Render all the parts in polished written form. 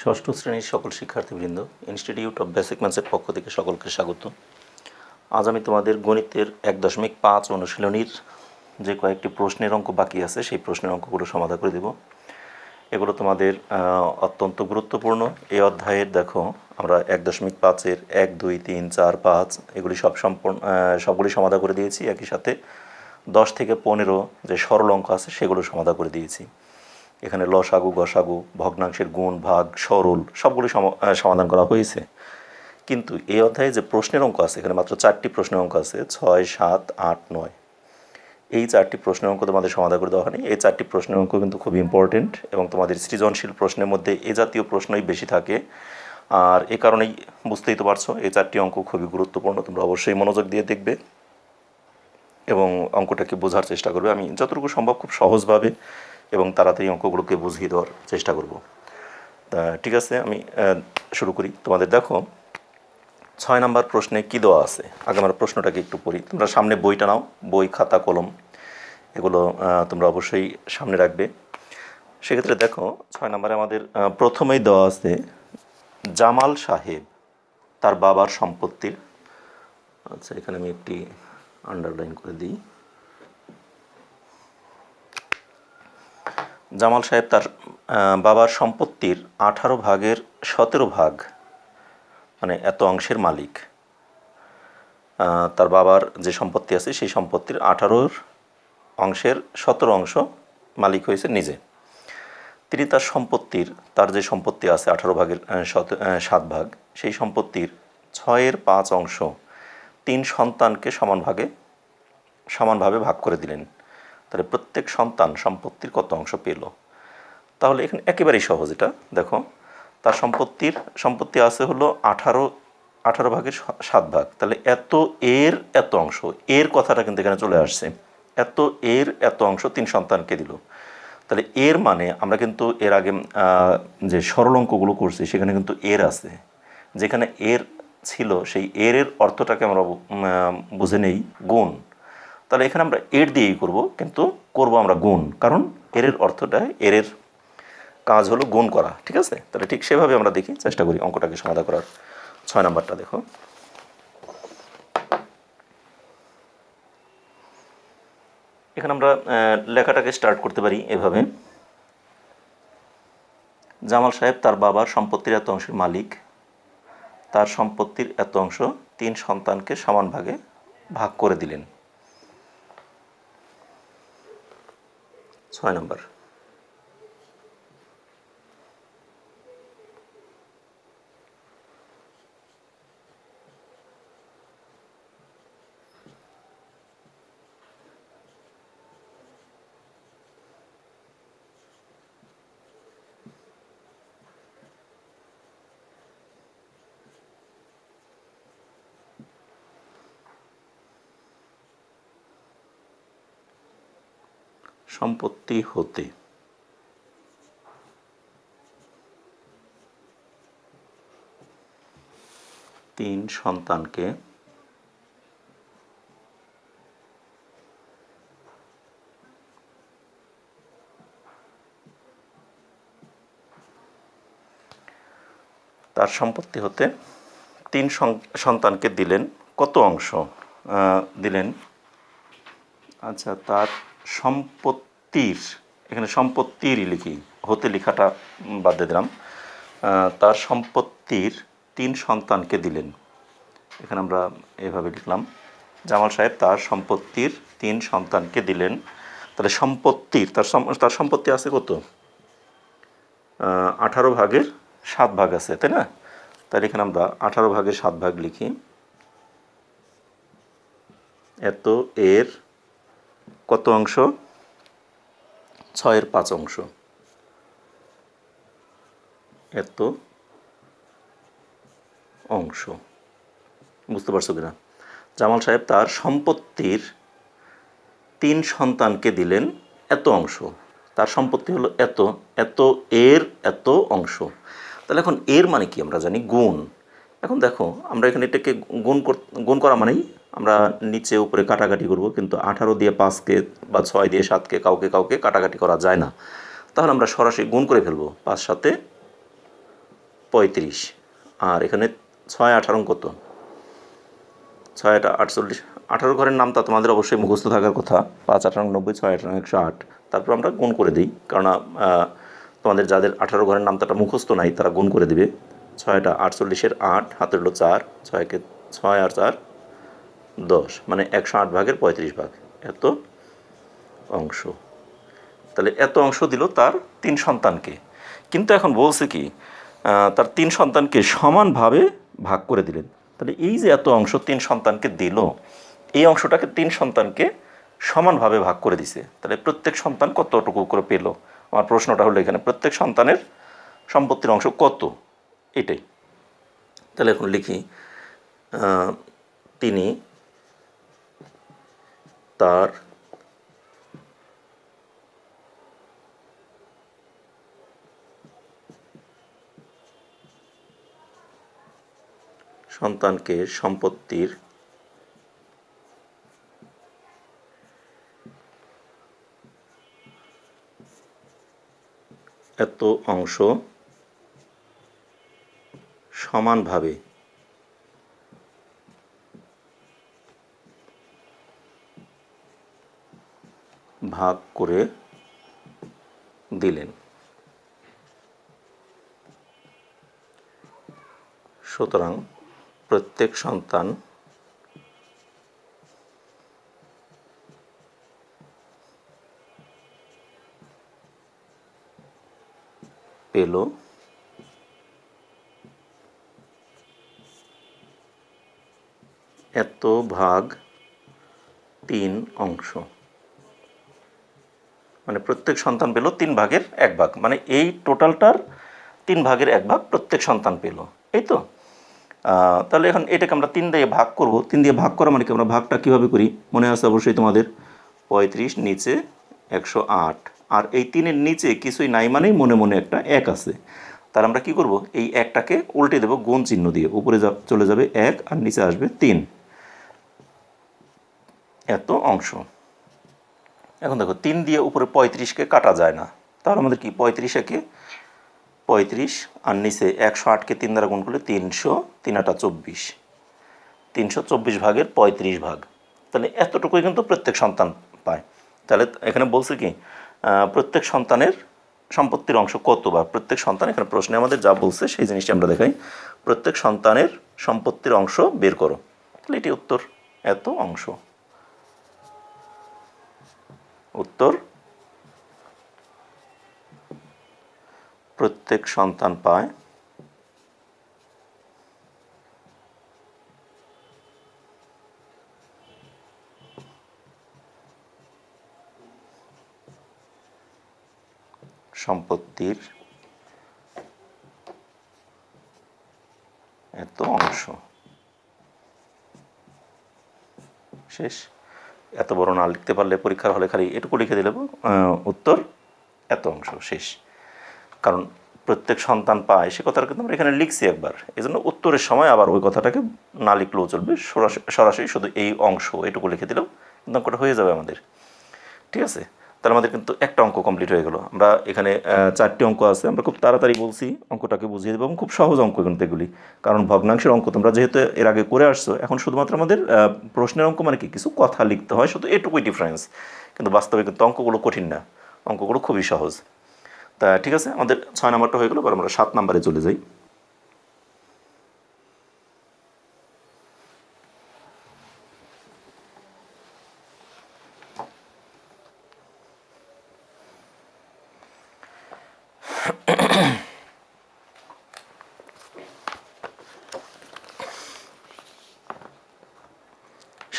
ষষ্ঠ শ্রেণীর সকল শিক্ষার্থীবৃন্দ, ইনস্টিটিউট অফ বেসিক ম্যাথসের পক্ষ থেকে সকলকে স্বাগত। আজ আমি তোমাদের গণিতের 1.5 অনুশীলনীর যে কয়েকটি প্রশ্নের অঙ্ক বাকি আছে সেই প্রশ্নের অঙ্কগুলো সমাধান করে দেব। এগুলো তোমাদের অত্যন্ত গুরুত্বপূর্ণ। এই অধ্যায়ের দেখো আমরা 1.5-এর 1, 2, 3, 4, 5 এগুলি সবগুলি সমাধান করে দিয়েছি। একই সাথে 10 থেকে 15 যে সরল অঙ্ক আছে সেগুলো সমাধান করে দিয়েছি। এখানে লসাগু, গসাগু, ভগ্নাংশের গুণ, ভাগ, সরল সবগুলি সমাধান করা হয়েছে। কিন্তু এই অধ্যায়ে যে প্রশ্নের অঙ্ক আছে, এখানে মাত্র 4টি প্রশ্নের অঙ্ক আছে, 6, 7, 8, 9। এই 4টি প্রশ্নের অঙ্ক তোমাদের সমাধান করে দেওয়া হয়নি। এই 4টি প্রশ্নের অঙ্ক কিন্তু খুব ইম্পর্টেন্ট এবং তোমাদের সৃজনশীল প্রশ্নের মধ্যে এ জাতীয় প্রশ্নই বেশি থাকে। আর এ কারণেই বুঝতেই তো পারছো এই 4টি অঙ্ক খুবই গুরুত্বপূর্ণ। তোমরা অবশ্যই মনোযোগ দিয়ে দেখবে এবং অঙ্কটাকে বোঝার চেষ্টা করবে। আমি যতটুকু সম্ভব খুব সহজভাবে এবং তাড়াতাড়ি অঙ্কগুলোকে বুঝিয়ে দেওয়ার চেষ্টা করব। তা ঠিক আছে, আমি শুরু করি। তোমাদের দেখো 6 নম্বর প্রশ্নে কী দেওয়া আছে। আগে আমরা প্রশ্নটাকে একটু পড়ি। তোমরা সামনে বইটা নাও, বই, খাতা, কলম এগুলো তোমরা অবশ্যই সামনে রাখবে। সেক্ষেত্রে দেখো 6 নম্বরে আমাদের প্রথমেই দেওয়া আছে জামাল সাহেব তার বাবার সম্পত্তির, আচ্ছা এখানে আমি একটি আন্ডারলাইন করে দিই। জামাল সাহেব তার বাবার সম্পত্তির 18 ভাগের 17 ভাগ মানে এত অংশের মালিক। তার বাবার যে সম্পত্তি আছে সেই সম্পত্তির 18 অংশের 17 অংশ মালিক হয়েছে নিজে। তিনি তার যে সম্পত্তি আছে 18 ভাগের 7 ভাগ, সেই সম্পত্তির 6-এর 5 অংশ 3 সন্তানকে সমানভাবে ভাগ করে দিলেন। তাহলে প্রত্যেক সন্তান সম্পত্তির কত অংশ পেল? তাহলে এখানে একেবারেই সহজ। এটা দেখো, তার সম্পত্তি আছে হলো 18 ভাগের 7 ভাগ। তাহলে এত অংশ, এর কথাটা কিন্তু এখানে চলে আসছে। এত অংশ 3 সন্তানকে দিল। তাহলে এর মানে আমরা কিন্তু এর আগে যে সরল অঙ্কগুলো করছি সেখানে কিন্তু এর আছে। যেখানে এর ছিল সেই এর অর্থটাকে আমরা বুঝে নেই গুণ। তাহলে এখানে আমরা এর দিয়েই করব, কিন্তু করব আমরা গুণ, কারণ এর অর্থটা এর কাজ হলো গুণ করা। ঠিক আছে, তাহলে ঠিক সেভাবে আমরা দেখি, চেষ্টা করি অঙ্কটাকে সমাধান করার। 6 নম্বরটা দেখো, এখানে আমরা লেখাটাকে স্টার্ট করতে পারি এভাবে। জামাল সাহেব তার বাবার সম্পত্তির এত অংশের মালিক। তার সম্পত্তির এত অংশ 3 সন্তানকে সমান ভাগে ভাগ করে দিলেন। 6 নম্বর, সম্পত্তি হতে তিন সন্তানকে তার সম্পত্তি হতে 3 সন্তানকে দিলেন কত অংশ দিলেন? আচ্ছা, তার সম্পত্তির, এখানে সম্পত্তিরই লিখি, হতে লেখাটা বাদ দিয়ে দিলাম। তার সম্পত্তির 3 সন্তানকে দিলেন। এখানে আমরা এভাবে লিখলাম, জামাল সাহেব তার সম্পত্তির 3 সন্তানকে দিলেন। তাহলে সম্পত্তির তার সম্পত্তি আছে কত? 18 ভাগের 7 ভাগ আছে, তাই না? তাহলে এখানে আমরা 18 ভাগের 7 ভাগ লিখি। এত এর কত অংশ? 6-এর 5 অংশ। এত অংশ, বুঝতে পারছো কিনা? জামাল সাহেব তার সম্পত্তির 3 সন্তানকে দিলেন এত অংশ। তার সম্পত্তি হলো এত এর এত অংশ। তাহলে এখন এর মানে কি আমরা জানি? গুণ। এখন দেখো, আমরা এখানে এটাকে গুণ করা মানেই আমরা নিচে উপরে কাটাকাটি করব, কিন্তু 18 দিয়ে 5কে বা 6 দিয়ে 7কে কাউকে কাটাকাটি করা যায় না। তাহলে আমরা সরাসরি গুণ করে ফেলবো। 5 7 35, আর এখানে 6 18 কত, 6 8 48, 18 ঘরের নামটা তোমাদের অবশ্যই মুখস্থ থাকার কথা। 5 18 90, 6 18 108। তারপর আমরা গুণ করে দিই, কারণ তোমাদের যাদের 18 ঘরের নামটা মুখস্থ নাই তারা গুণ করে দিবে। 6 48-এর 8, হাতে হলো 4, 6 আর 4 10, মানে 108 ভাগের 35 ভাগ, এত অংশ। তাহলে এত অংশ দিল তার 3 সন্তানকে। কিন্তু এখন বলছে কি, তার 3 সন্তানকে সমানভাবে ভাগ করে দিলেন। তাহলে এই যে এত অংশ 3 সন্তানকে দিল, এই অংশটাকে 3 সন্তানকে সমানভাবে ভাগ করে দিছে। তাহলে প্রত্যেক সন্তান কতটুকু করে পেল? আমার প্রশ্নটা হলো এখানে প্রত্যেক সন্তানের সম্পত্তির অংশ কত, এটাই। তাহলে এখন লিখি, তিনি তার সন্তানকে সম্পত্তির এত অংশ সমানভাবে ভাগ করে দিলেন। সুতরাং প্রত্যেক সন্তান পেল এত ভাগ 3 অংশ, মানে প্রত্যেক সন্তান পেল 3 ভাগের 1 ভাগ, মানে এই টোটালটার 3 ভাগের 1 ভাগ প্রত্যেক সন্তান পেল, এই তো। তাহলে এখন এটাকে আমরা 3 দিয়ে ভাগ করব। 3 দিয়ে ভাগ করা মানে কি, আমরা ভাগটা কীভাবে করি মনে আছে অবশ্যই তোমাদের, 35 নিচে 108, আর এই 3-এর নিচে কিছুই নাই, মানেই মনে মনে একটা 1 আছে। তাহলে আমরা কি করব, এই 1টাকে উল্টে দেব গুণ চিহ্ন দিয়ে, উপরে চলে যাবে 1 আর নিচে আসবে 3, এত অংশ। এখন দেখো 3 দিয়ে উপরে 35কে কাটা যায় না, তাহলে আমাদের কি 35-একে 35 আর নিচে 108কে 3 দ্বারা গুণ করলে 300, 3 8 24, 324 ভাগের 35 ভাগ। তাহলে এতটুকুই কিন্তু প্রত্যেক সন্তান পায়। তাহলে এখানে বলছে কি, প্রত্যেক সন্তানের সম্পত্তির অংশ কত, বা প্রত্যেক সন্তান, এখানে প্রশ্নে আমাদের যা বলছে সেই জিনিসটি আমরা দেখাই, প্রত্যেক সন্তানের সম্পত্তির অংশ বের করো। তাহলে এটি উত্তর, এত অংশ। উত্তর, প্রত্যেক সন্তান পায় সম্পত্তির এত অংশ। শেষ। এত বড় না লিখতে পারলে পরীক্ষার হলে খালি এটুকু লিখে দিলে উত্তর এত অংশ, শেষ। কারণ প্রত্যেক সন্তান পায় সে কথাটা কিন্তু আমরা এখানে লিখছি একবার, এই জন্য উত্তরের সময় আবার ওই কথাটাকে না লিখলেও চলবে, সরাসরি শুধু এই অংশ এটুকু লিখে দিলেও কিন্তু অঙ্কটা হয়ে যাবে আমাদের। ঠিক আছে, তাহলে আমাদের কিন্তু একটা অঙ্ক কমপ্লিট হয়ে গেল। আমরা এখানে 4টি অঙ্ক আছে, আমরা খুব তাড়াতাড়ি বলছি অঙ্কটাকে বুঝিয়ে দেবো, এবং খুব সহজ অঙ্ক কিন্তু এগুলি, কারণ ভগ্নাংশের অঙ্ক তোমরা যেহেতু এর আগে করে আসছো, এখন শুধুমাত্র আমাদের প্রশ্নের অঙ্ক মানে কি, কিছু কথা লিখতে হয়, শুধু এটুকুই ডিফারেন্স, কিন্তু বাস্তবে কিন্তু অঙ্কগুলো কঠিন না, অঙ্কগুলো খুবই সহজ। তা ঠিক আছে, আমাদের 6 নাম্বারটা হয়ে গেল, এবার আমরা 7 নাম্বারে চলে যাই।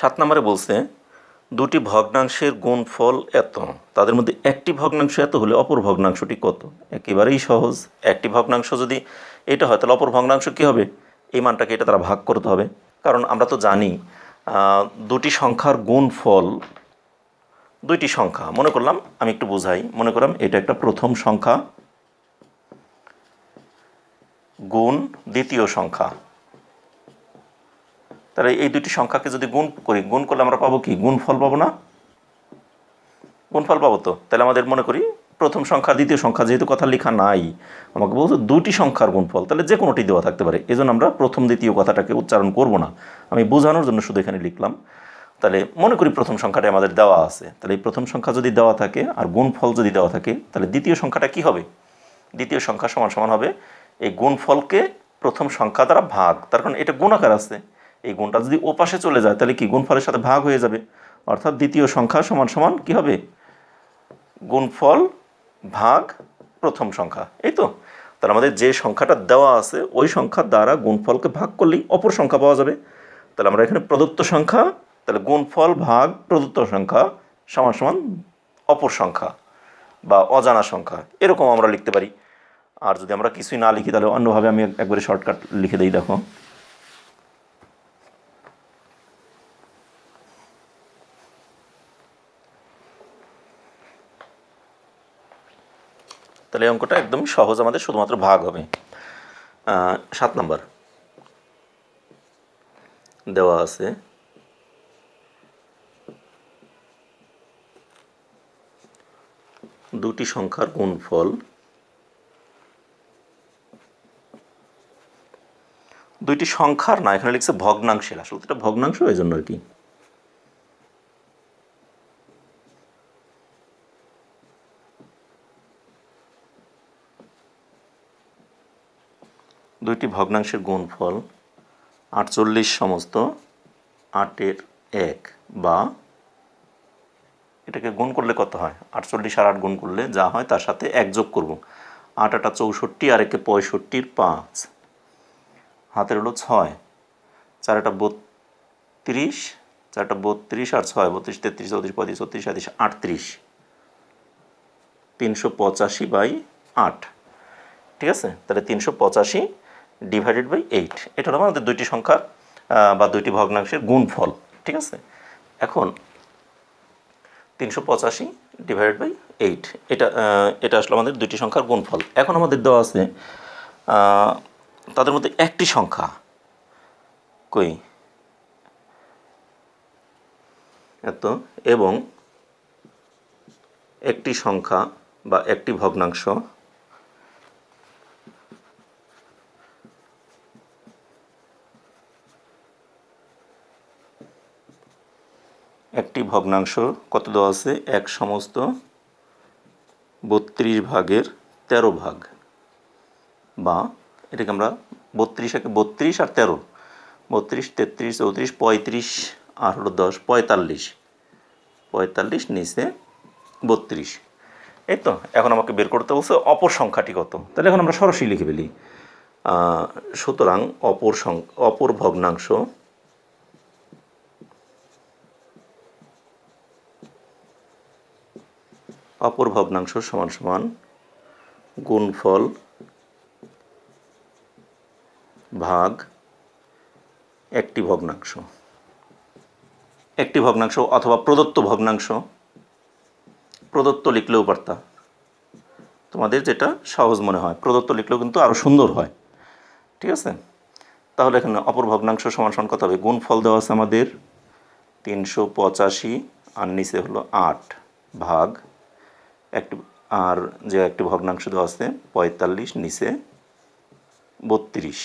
সাত নম্বরে বলছে দুটি ভগ্নাংশের গুণফল এত, তাদের মধ্যে একটি ভগ্নাংশ এত হলে অপর ভগ্নাংশটি কত। একেবারেই সহজ, একটি ভগ্নাংশ যদি এটা হয় তাহলে অপর ভগ্নাংশ কী হবে, এই মানটাকে এটা দ্বারা ভাগ করতে হবে। কারণ আমরা তো জানি দুটি সংখ্যার গুণফল, দুইটি সংখ্যা মনে করলাম, আমি একটু বোঝাই, মনে করলাম এটা একটা প্রথম সংখ্যা গুণ দ্বিতীয় সংখ্যা। তাহলে এই দুটি সংখ্যাকে যদি গুণ করি, গুণ করলে আমরা পাবো কি, গুণফল পাবো না, গুণফল পাবো তো। তাহলে আমাদের মনে করি প্রথম সংখ্যা দ্বিতীয় সংখ্যা যেহেতু কথা লেখা নাই, আমাকে বলছে দুটি সংখ্যার গুণফল, তাহলে যে কোনোটি দেওয়া থাকতে পারে। এই জন্য আমরা প্রথম দ্বিতীয় কথাটাকে উচ্চারণ করব না, আমি বোঝানোর জন্য শুধু এখানে লিখলাম। তাহলে মনে করি প্রথম সংখ্যাটা আমাদের দেওয়া আছে, তাহলে এই প্রথম সংখ্যা যদি দেওয়া থাকে আর গুণফল যদি দেওয়া থাকে, তাহলে দ্বিতীয় সংখ্যাটা কি হবে? দ্বিতীয় সংখ্যা সমান সমান হবে এই গুণফলকে প্রথম সংখ্যা দ্বারা ভাগ, তার কারণ এটা গুণাকার আছে, এই গুণটা যদি ওপাশে চলে যায় তাহলে কি গুণফলের সাথে ভাগ হয়ে যাবে, অর্থাৎ দ্বিতীয় সংখ্যা সমান সমান কী হবে? গুণফল ভাগ প্রথম সংখ্যা। এই তো, তার আমাদের যে সংখ্যাটা দেওয়া আছে ওই সংখ্যার দ্বারা গুণফলকে ভাগ করলেই অপর সংখ্যা পাওয়া যাবে। তাহলে আমরা এখানে প্রদত্ত সংখ্যা, তাহলে গুণফল ভাগ প্রদত্ত সংখ্যা সমান সমান অপর সংখ্যা বা অজানা সংখ্যা, এরকম আমরা লিখতে পারি। আর যদি আমরা কিছুই না লিখি তাহলে অন্যভাবে আমি একবারে শর্টকাট লিখে দিই। দেখো, তাহলে এই অঙ্কটা একদম সহজ, আমাদের শুধুমাত্র ভাগ হবে। 7 নম্বর দেওয়া আছে দুটি সংখ্যার গুণফল, দুইটি সংখ্যার না, এখানে লিখছে ভগ্নাংশের, আসলে এটা ভগ্নাংশ, এই জন্য আর কি। দুইটি ভগ্নাংশের গুণফল 48 সমস্ত 8-এর 1, বা এটাকে গুণ করলে কত হয়? 48 আর 8 গুণ করলে যা হয় তার সাথে 1 যোগ করব। 8 8 64 আর 1 65, 5 হাতের হলো 6, 4 8 32, 4 8 32 আর 6 32 33 34 35 36 37 38, 385/8, ঠিক আছে? তাহলে 385 ডিভাইডেড বাই 8, এটা হলো আমাদের দুইটি সংখ্যার বা দুইটি ভগ্নাংশের গুণফল, ঠিক আছে? এখন 385 ডিভাইডেড বাই 8, এটা আসলে আমাদের দুইটি সংখ্যার গুণফল। এখন আমাদের দেওয়া আছে তাদের মধ্যে একটি সংখ্যা কই এত, এবং একটি সংখ্যা বা একটি ভগ্নাংশ একটি ভগ্নাংশ কত দেওয়া আছে? 1 সমস্ত 32 ভাগের 13 ভাগ, বা এটাকে আমরা 32 একে 32 আর 13, 32 33 34 35 আর হলো 10 45, 45 নিচে 32। এই তো, এখন আমাকে বের করতে বলছে অপর সংখ্যাটি কত। তাহলে এখন আমরা সরাসরি লিখে ফেলি। সুতরাং অপর ভগ্নাংশ সমান সমান গুণফল ভাগ একটি ভগ্নাংশ। একটি ভগ্নাংশ অথবা প্রদত্ত ভগ্নাংশ, প্রদত্ত লিখলেও পারতা, তোমাদের যেটা সহজ মনে হয়। প্রদত্ত লিখলেও কিন্তু আরও সুন্দর হয়, ঠিক আছে? তাহলে এখানে অপর ভগ্নাংশ সমান সমান কত হবে? গুণফল দেওয়া আছে আমাদের 385 আর নিচে হলো 8 ভাগ একটি, আর যে একটি ভগ্নাংশ দেওয়া আছে 45 নিচে 32।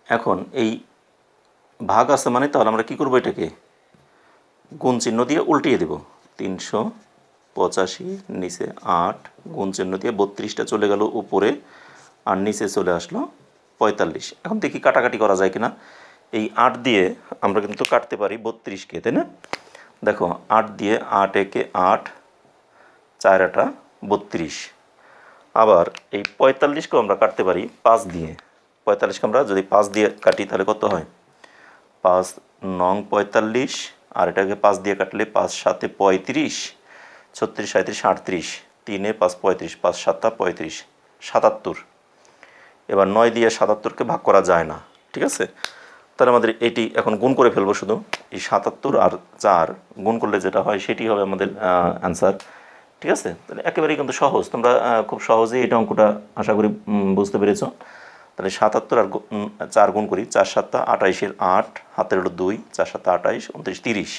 এখন এই ভাগ আছে মানে তাহলে আমরা কি করব? এটাকে গুণ চিহ্ন দিয়ে উল্টিয়ে দেব। 385 নিচে 8 গুণ চিহ্ন দিয়ে 32টা চলে গেল উপরে, আর নিচে চলে আসলো 45। এখন দেখি কাটাকাটি করা যায় কিনা। এই 8 দিয়ে আমরা কিন্তু কাটতে পারি 32কে, তাই না? দেখো, 8 দিয়ে 8 একে 8, 4 8 32। আবার এই 45কেও আমরা কাটতে পারি 5 দিয়ে। 45কে আমরা যদি 5 দিয়ে কাটি তাহলে কত হয়? 5 9 45, আর এটাকে 5 দিয়ে কাটলে 5 7 35, 36 37 38, 3 5 35, 5 7 35, 77। এবার 9 দিয়ে 77কে ভাগ করা যায় না, ঠিক আছে? তাহলে আমাদের এটি এখন গুণ করে ফেলবো। শুধু এই 77 আর 4 গুণ করলে যেটা হয় সেটি হবে আমাদের অ্যান্সার, ঠিক আছে? তাহলে একেবারেই কিন্তু সহজ, তোমরা খুব সহজেই এটা অঙ্কটা আশা করি বুঝতে পেরেছো। তাহলে 77 আর 4 গুণ করি, 4 7 28 8, হাতের হলো 2, 4 7 28 29 30,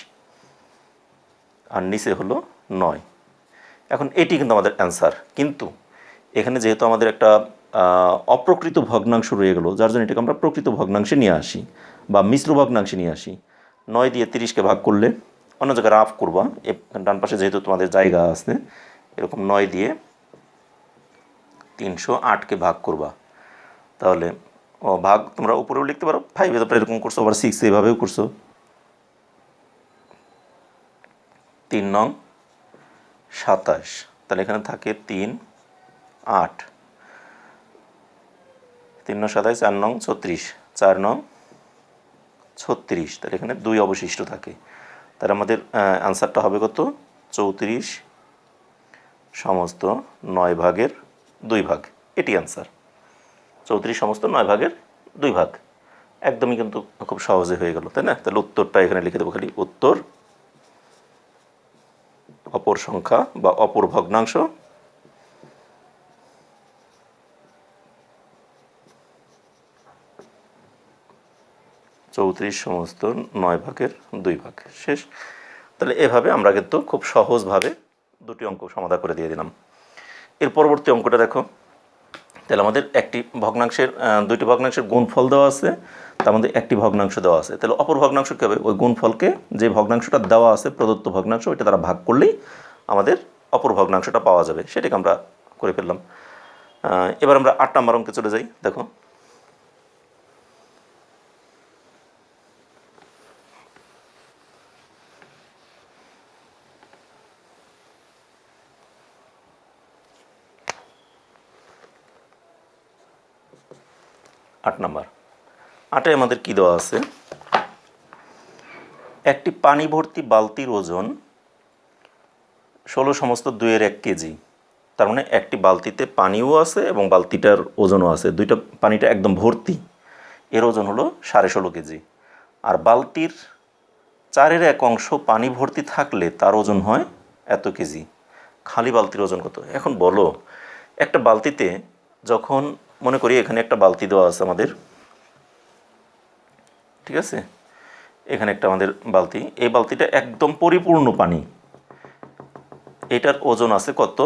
আর নিচে হলো 9। এখন এটি কিন্তু আমাদের অ্যান্সার। কিন্তু এখানে যেহেতু আমাদের একটা অপ্রকৃত ভগ্নাংশ রয়ে গেল, যার জন্য এটাকে আমরা প্রকৃত ভগ্নাংশে নিয়ে আসি বা মিশ্র ভগ্নাংশে নিয়ে আসি। 9 দিয়ে 30কে ভাগ করলে, অন্য জায়গায় রাফ করবা, ডান পাশে যেহেতু তোমাদের জায়গা আছে, এরকম 9 দিয়ে 308কে ভাগ করবা। তাহলে ভাগ তোমরা উপরেও লিখতে পারো, 5 তারপরে এরকম করছো, আবার 6 এইভাবেও করছো। 3 নং 27, তাহলে এখানে থাকে 3 8, 3 নং 27, 4 নং 36, 4 নং 36, তাহলে এখানে 2 অবশিষ্ট থাকে। তাহলে আমাদের অ্যান্সারটা হবে কত? 34 সমস্ত 9 ভাগের 2 ভাগ। এটি অ্যান্সার। 34 সমস্ত 9 ভাগের 2 ভাগ। একদমই কিন্তু খুব সহজে হয়ে গেল, তাই না? তাহলে উত্তরটা এখানে লিখে দেবো, খালি উত্তর অপর সংখ্যা বা অপর ভগ্নাংশ 34 সমস্ত 9 ভাগের 2 ভাগ। শেষ। তাহলে এভাবে আমরা কিন্তু খুব সহজভাবে দুটি অঙ্ক সমাধান করে দিয়ে দিলাম। এর পরবর্তী অঙ্কটা দেখো। তাহলে আমাদের একটি ভগ্নাংশের দুইটি ভগ্নাংশের গুণফল দেওয়া আছে, তার মধ্যে একটি ভগ্নাংশ দেওয়া আছে। তাহলে অপর ভগ্নাংশ কী হবে? ওই গুণফলকে, যে ভগ্নাংশটা দেওয়া আছে প্রদত্ত ভগ্নাংশ, ওইটা দ্বারা ভাগ করলেই আমাদের অপর ভগ্নাংশটা পাওয়া যাবে। সেটাকে আমরা করে ফেললাম। এবার আমরা 8 নম্বর অঙ্কে চলে যাই। দেখো, আট নাম্বার। 8-এ আমাদের কী দেওয়া আছে? একটি পানি ভর্তি বালতির ওজন 16 সমস্ত 2-1 কেজি। তার মানে একটি বালতিতে পানিও আছে এবং বালতিটার ওজনও আছে, দুইটা, পানিটা একদম ভর্তি, এর ওজন হলো 16.5 কেজি। আর বালতির 4-1 অংশ পানি ভর্তি থাকলে তার ওজন হয় এত কেজি। খালি বালতির ওজন কত? এখন বলো, একটা বালতিতে যখন, মনে করি এখানে একটা বালতি দেওয়া আছে আমাদের, ঠিক আছে, এখানে একটা আমাদের বালতি, এই বালতিটা একদম পরিপূর্ণ পানি, এটার ওজন আছে কত?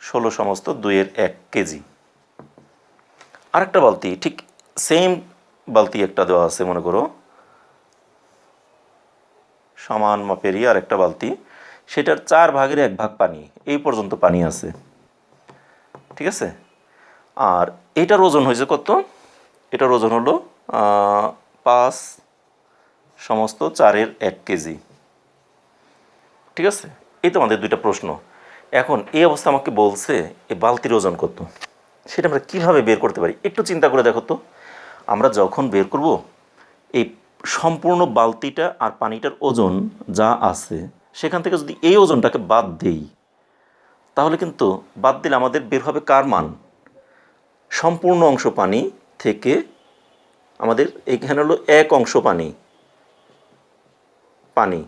16 সমস্ত 2-1 কেজি। আরেকটা বালতি, ঠিক সেম বালতি একটা দেওয়া আছে, মনে করো সমান মাপেরই আর একটা বালতি, সেটার 4 ভাগের 1 ভাগ পানি, এই পর্যন্ত পানি আছে, ঠিক আছে। আর এটার ওজন হয়েছে কত? এটার ওজন হলো 5 সমস্ত 4-1 কেজি, ঠিক আছে। এই তো আমাদের দুইটা প্রশ্ন। এখন এই অবস্থা আমাকে বলছে এই বালতির ওজন কত, সেটা আমরা কীভাবে বের করতে পারি? একটু চিন্তা করে দেখো তো। আমরা যখন বের করব, এই সম্পূর্ণ বালতিটা আর পানিটার ওজন যা আছে, সেখান থেকে যদি এই ওজনটাকে বাদ দেই, তাহলে কিন্তু বাদ দিলে আমাদের বের হবে কার মান? সম্পূর্ণ অংশ পানি থেকে আমাদের এইখানে হলো 1 অংশ পানি, পানি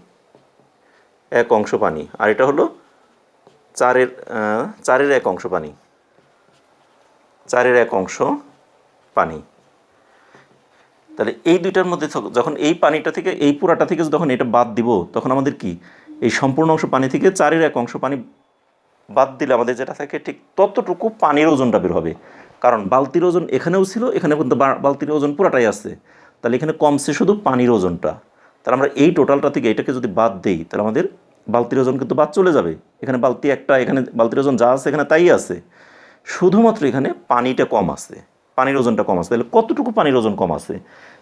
1 অংশ পানি, আর এটা হলো 4-এর 1 অংশ পানি, 4-এর 1 অংশ পানি। তাহলে এই দুইটার মধ্যে যখন এই পানিটা থেকে, এই পুরাটা থেকে যখন এটা বাদ দিব, তখন আমাদের কি, এই সম্পূর্ণ অংশ পানি থেকে 4-এর 1 অংশ পানি বাদ দিলে আমাদের যেটা থাকে, ঠিক ততটুকু পানির ওজনটা বের হবে। কারণ বালতির ওজন এখানেও ছিল, এখানে কিন্তু বালতির ওজন পুরাটাই আছে, তাহলে এখানে কমছে শুধু পানির ওজনটা। তাহলে আমরা এই টোটালটা থেকে এটাকে যদি বাদ দিই, তাহলে আমাদের বালতির ওজন কিন্তু বাদ চলে যাবে। এখানে বালতি একটা, এখানে বালতির ওজন যা আছে এখানে তাই আছে, শুধুমাত্র এখানে পানিটা কম আছে, পানির ওজনটা কম আছে। তাহলে কতটুকু পানির ওজন কম আছে,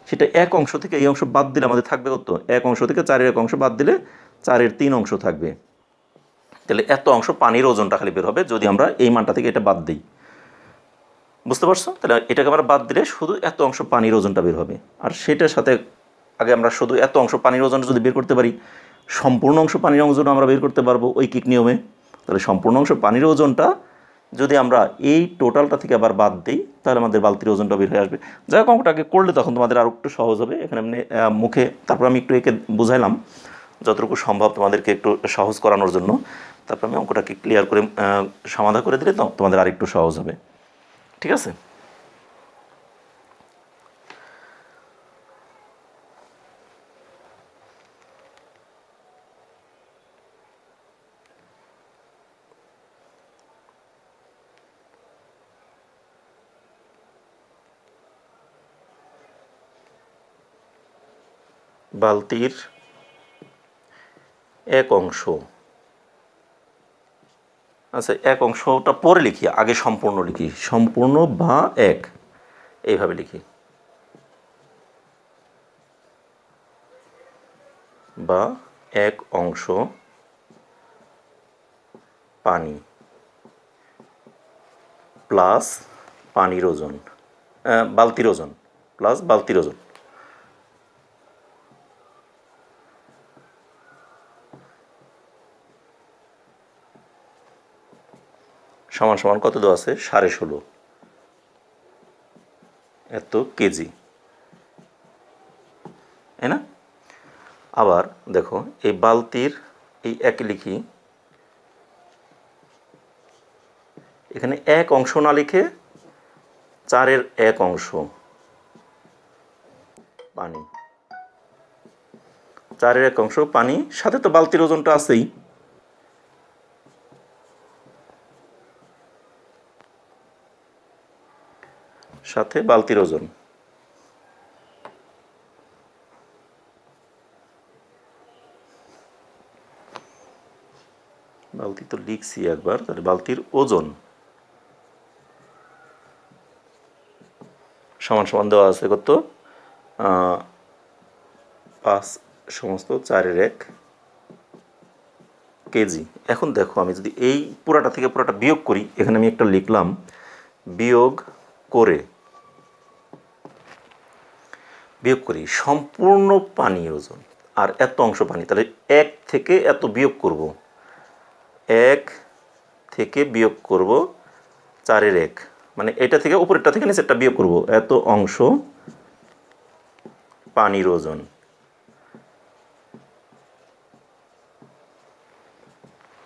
সেটা 1 অংশ থেকে এই অংশ বাদ দিলে আমাদের থাকবে কত? 1 অংশ থেকে 4-এর 1 অংশ বাদ দিলে 4-এর 3 অংশ থাকবে। তাহলে এত অংশ পানির ওজনটা খালি বের হবে যদি আমরা এই মানটা থেকে এটা বাদ দিই। বুঝতে পারছো? তাহলে এটাকে আমরা বাদ দিলে শুধু এত অংশ পানির ওজনটা বের হবে। আর সেটার সাথে আগে আমরা শুধু এত অংশ পানির ওজনটা যদি বের করতে পারি, সম্পূর্ণ অংশ পানির ওজন আমরা বের করতে পারবো ঐকিক নিয়মে। তাহলে সম্পূর্ণ অংশ পানির ওজনটা যদি আমরা এই টোটালটা থেকে আবার বাদ দিই, তাহলে আমাদের বালতির ওজনটা বের হয়ে আসবে। যাই হোক, অঙ্কটাকে করলে তখন তোমাদের আরও একটু সহজ হবে। এখানে মুখে তারপর আমি একটু একে বুঝাইলাম যতটুকু সম্ভব তোমাদেরকে একটু সহজ করানোর জন্য। তারপর আমি অঙ্কটাকে ক্লিয়ার করে সমাধান করে দিলে তো তোমাদের আর একটু সহজ হবে, ঠিক আছে। বালতির এক অংশ, আচ্ছা এক অংশটা পরে লিখি, আগে সম্পূর্ণ লিখি, সম্পূর্ণ বা এক, এইভাবে লিখি, বা এক অংশ পানি প্লাস পানির ওজন, বালতির ওজন প্লাস বালতির ওজন, সমান সমান কত দেওয়া আছে 16.5 এত কেজি, তাই না? আবার দেখো এই বালতির এই এক লিখি, এখানে এক অংশ না লিখে 4-এর 1 অংশ পানি, 4-এর 1 অংশ পানি, সাথে তো বালতির ওজনটা আছেই, সাথে বালতির ওজন, বালতি তো লিখছি একবার, তাহলে বালতির ওজন সমান সমান দেওয়া আছে কত 5 সমস্ত 4-এর 1 কেজি। এখন দেখো আমি যদি এই পুরাটা থেকে পুরাটা বিয়োগ করি, এখানে আমি একটা লিখলাম বিয়োগ করি সম্পূর্ণ পানি ওজন আর এত অংশ পানি, তাহলে 1 থেকে এত বিয়োগ করব, 1 থেকে বিয়োগ করব 4-এর 1, মানে এটা থেকে উপরেরটা থেকে নিচেরটা বিয়োগ করব, এত অংশ পানির ওজন,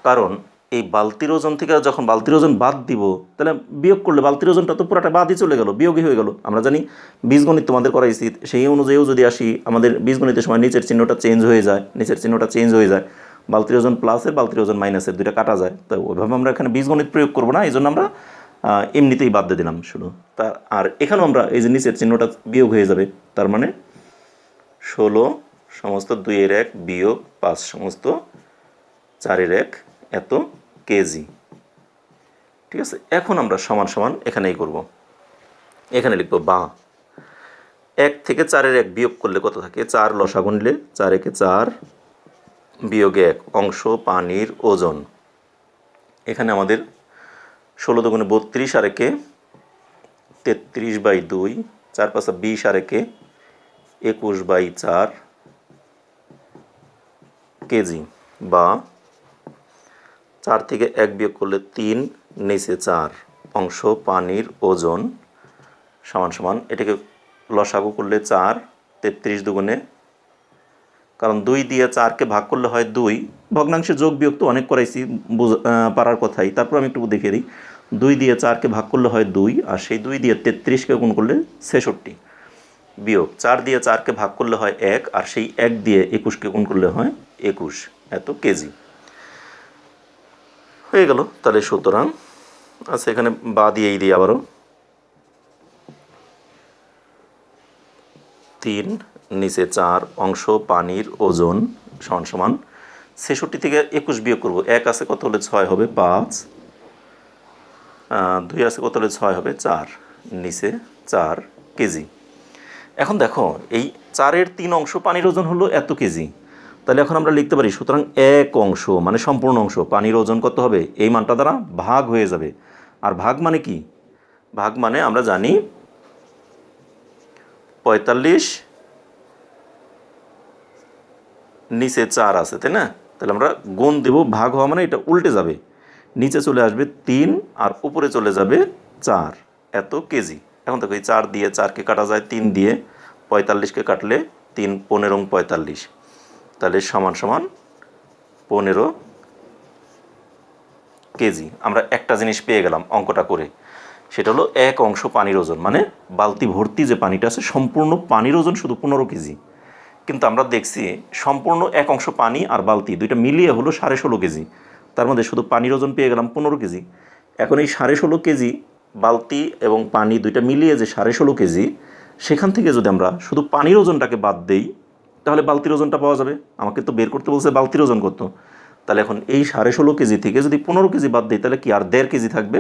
কারণ এই বালতির ওজন থেকে যখন বালতির ওজন বাদ দিব, তাহলে বিয়োগ করলে বালতির ওজনটা তো পুরাটা বাদই চলে গেল, বিয়োগই হয়ে গেল। আমরা জানি বীজগণিত তোমাদের করাইছি, সেই অনুযায়ীও যদি আসি, আমাদের বীজগণিতের সময় নিচের চিহ্নটা চেঞ্জ হয়ে যায়, বালতির ওজন প্লাসের বালতির ওজন মাইনাসের দুইটা কাটা যায়, তো ওইভাবে আমরা এখানে বীজগণিত প্রয়োগ করবো না, এই জন্য আমরা এমনিতেই বাদ দিয়ে দিলাম শুধু। আর এখানেও আমরা এই যে নিচের চিহ্নটা বিয়োগ হয়ে যাবে, তার মানে 16 সমস্ত 2-এর 1 বিয়োগ 5 সমস্ত 4-এর 1 এত কেজি। ঠিক আছে, এখন আমরা সমান সমান এখানেই করব, এখানে লিখব বা 1 থেকে 4-এর 1 বিয়োগ করলে কত থাকে, 4 লসাগু নিলে 4 × 4 বিয়োগ 1 অংশ পানির ওজন, এখানে আমাদের 16 × 2 = 32 আর 1 33/2, 4 × 5 = 20 আর 1 21/4 কেজি, বা 4 থেকে 1 বিয়োগ করলে 3 নিচে 4 অংশ পানির ওজন সমান সমান, এটাকে লসাগু করলে 4, 33 দুগুণে, কারণ 2 দিয়ে 4কে ভাগ করলে হয় 2, ভগ্নাংশে যোগ বিয়োগ তো অনেক করাইছি পারার কথাই, তারপর আমি একটু দেখিয়ে দিই, 2 দিয়ে 4কে ভাগ করলে হয় 2, আর সেই 2 দিয়ে 33কে গুণ করলে 66, বিয়োগ 4 দিয়ে 4কে ভাগ করলে হয় 1, আর সেই 1 দিয়ে 21কে গুণ করলে হয় 21 এত কেজি হয়ে গেল। তাহলে সুতরাং আচ্ছা এখানে বা দিয়েই দিই আবারও, 3 নিচে 4 অংশ পানির ওজন সমান সমান 66 থেকে 21 বিয়োগ করব, 1 আছে কত হলে 6 হবে 5, 2 আছে কত হলে 6 হবে 4 নিচে 4 কেজি। এখন দেখো এই 4-এর 3 অংশ পানির ওজন হলো এত কেজি, তাহলে এখন আমরা লিখতে পারি সুতরাং 1 অংশ মানে সম্পূর্ণ অংশ পানির ওজন কত হবে, এই মানটা দ্বারা ভাগ হয়ে যাবে। আর ভাগ মানে কি, ভাগ মানে আমরা জানি 45 নিচে 4 আছে, তাই না? তাহলে আমরা গুণ দেব, ভাগ হওয়া মানে এটা উল্টে যাবে, নিচে চলে আসবে 3 আর উপরে চলে যাবে 4 এত কেজি। এখন দেখো এই 4 দিয়ে 4কে কাটা যায়, 3 দিয়ে 45কে কাটলে 3 15 45, তাহলে সমান সমান 15 কেজি। আমরা একটা জিনিস পেয়ে গেলাম অঙ্কটা করে, সেটা হলো 1 অংশ পানির ওজন, মানে বালতি ভর্তি যে পানিটা আছে সম্পূর্ণ পানির ওজন শুধু 15 কেজি, কিন্তু আমরা দেখছি সম্পূর্ণ 1 অংশ পানি আর বালতি দুইটা মিলিয়ে হলো 16.5 কেজি, তার মধ্যে শুধু পানির ওজন পেয়ে গেলাম 15 কেজি। এখন এই 16.5 কেজি বালতি এবং পানি দুইটা মিলিয়ে যে 16.5 কেজি, সেখান থেকে যদি আমরা শুধু পানির ওজনটাকে বাদ দেই, তাহলে বালতির ওজনটা পাওয়া যাবে। আমাকে তো বের করতে বলছে বালতির ওজন কত। তাহলে এখন এই 16.5 কেজি থেকে যদি 15 কেজি বাদ দিই তাহলে কি আর 1.5 কেজি থাকবে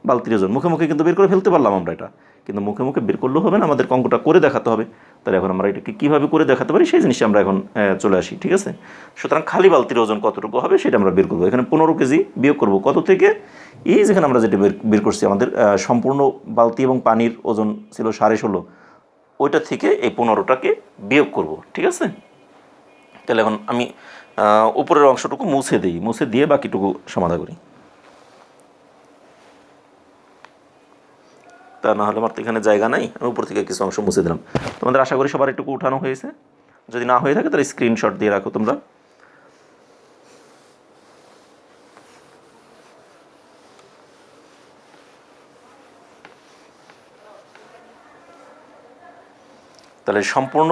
বালতির ওজন। মুখে মুখে কিন্তু বের করে ফেলতে পারলাম আমরা এটা, কিন্তু মুখে মুখে বের করলেও হবে না, আমাদের অঙ্কটা করে দেখাতে হবে। তাহলে এখন আমরা এটাকে কীভাবে করে দেখাতে পারি সেই জিনিসটা আমরা এখন চলে আসি, ঠিক আছে। সুতরাং খালি বালতির ওজন কতটুকু হবে সেটা আমরা বের করবো। এখানে 15 কেজি বিয়োগ করবো কত থেকে, এই যেখানে আমরা যেটা বের করছি আমাদের সম্পূর্ণ বালতি এবং পানির ওজন ছিল 16.5, ওইটা থেকে এই 15টাকে বিয়োগ করব, ঠিক আছে। তাহলে এখন আমি উপরের অংশটুকু মুছে দিই, মুছে দিয়ে বাকিটুকু সমাধান করি। তা না হলে আমার তো এখানে জায়গা নাই, আমি উপর থেকে কিছু অংশ মুছে দিলাম। তোমাদের আশা করি সবার একটু উঠানো হয়েছে। যদি না হয়ে থাকে তাহলে স্ক্রিনশট দিয়ে রাখো তোমরা। তাহলে সম্পূর্ণ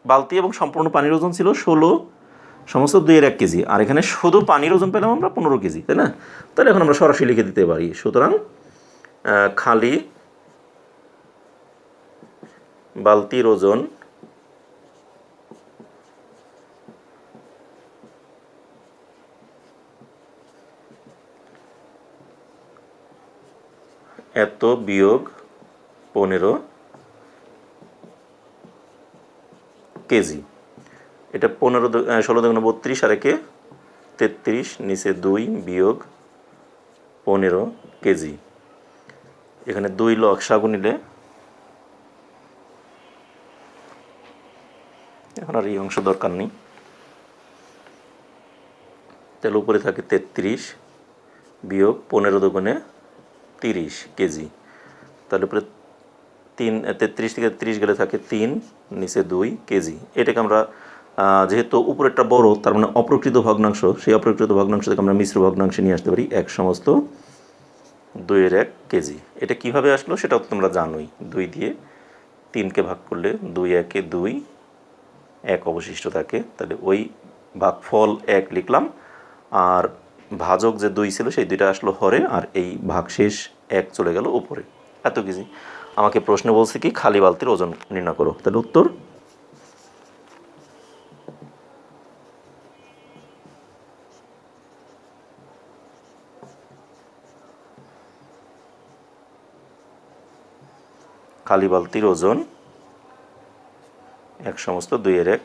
বালতি এবং সম্পূর্ণ পানির ওজন ছিল 16 সমস্ত 2.1 কেজি, আর এখানে শুধু পানির ওজন পেলাম আমরা 15 কেজি, তাই না। তাহলে এখন আমরা সরাসরি লিখে দিতে পারি। সুতরাং খালি বালতির ওজন এত বিয়োগ 15 কেজি। এটা 16 দুগুণে 32 আর একে 33, নিচে 2 বিয়োগ 15 কেজি। এখানে 2 লসাগু নিলে, এখন আর এই অংশ দরকার নেই। তাহলে উপরে থাকে 33 বিয়োগ 15 দুগুণে 30 কেজি। তাহলে উপরে 33 থেকে 30 গেলে থাকে 3, নিচে 2 কেজি। এটাকে আমরা যেহেতু উপরেরটা বড়, তার মানে অপ্রকৃত ভগ্নাংশ, সেই অপ্রকৃত ভগ্নাংশ থেকে আমরা মিশ্র ভগ্নাংশে নিয়ে আসতে পারি 1 সমস্ত 2.1 কেজি। এটা কিভাবে আসলো সেটাও তোমরা জানোই। 2 দিয়ে 3কে ভাগ করলে 2 একে 2, 1 অবশিষ্ট থাকে। তাহলে ওই ভাগফল 1 লিখলাম, আর ভাজক যে 2 ছিল সেই 2টা আসলো হরে, আর এই ভাগশেষ 1 চলে গেল উপরে। এত কেজি। আমাকে প্রশ্ন বলছে কি খালি বালতির ওজন নির্ণয় করো। তাহলে উত্তর খালি বালতির ওজন 1 সমস্ত 2.1